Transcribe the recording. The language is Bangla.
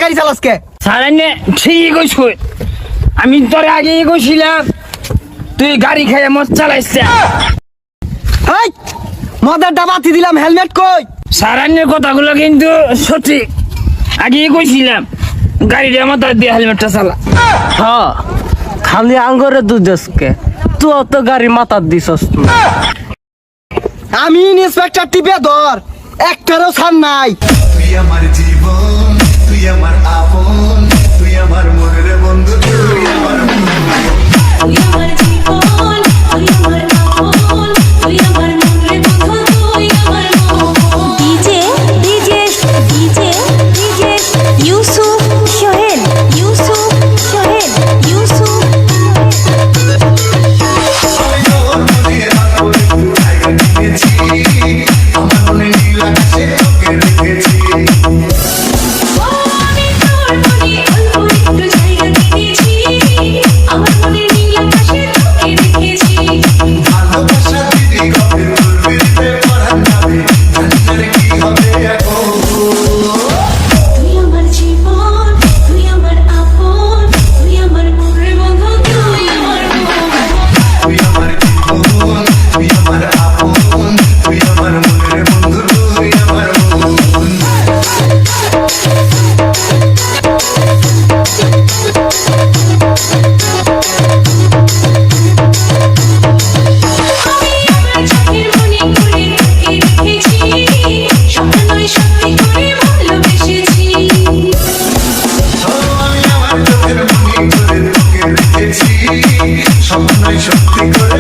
গাড়ি চালাস কে? সারাইনে ঠিকই কইছ কই আমি তোর আগে কইছিলাম তুই গাড়ি খাইয়া মদ চালাইছ। এই মদের ডাবাতি দিলাম, হেলমেট কই? সারাইনের কথাগুলো কিন্তু সঠিক, আগে কইছিলাম গাড়িটা মাথা দিয়ে হেলমেটটা চালা। হ্যাঁ, খালি আঙ্গরে দুধকে তুই তো গাড়ি মাথা দিছস না। আমি ইন্সপেক্টর টিপে ধর, একটারও ছাড় নাই। তুই আমার জীবন, তুই আমার আপন, তুই আমার মনের বন্ধু, তুই আমার তুই আমার জীবন, তুই আমার আপন, তুই আমার মনের বন্ধু, তুই আমার মন। DJ DJ DJ DJ Yusuf Sohel, Yusuf Sohel, Yusuf তোর মনে রাখো একটু জায়গা দিয়েছি, আমার মনে নীল আকাশে তোকে রেখেছি। আমি তোর মনে অল্প একটু জায়গা দিয়েছি, আমার মনে নীল আকাশে তোকে রেখেছি। ভালোবাসা দিদি কবে তুলবে রে পরাণ যাবে, জানি না রে কি হবে এখন। তুই আমার জীবন, তুই আমার আপন, তুই আমার মনের বন্ধু, তুই আমার মন। তুই আমার জীবন, তুই আমার আপন, তুই আমার মনের বন্ধু, তুই আমার মন। আমি আমার চোখের মনে করে তোকে রেখেছি, স্বপ্ন নয় সত্যি করে ভালোবেসেছি। আমি আমার চোখের মনি করে তোকে রেখেছি, স্বপ্নই সত্যি করে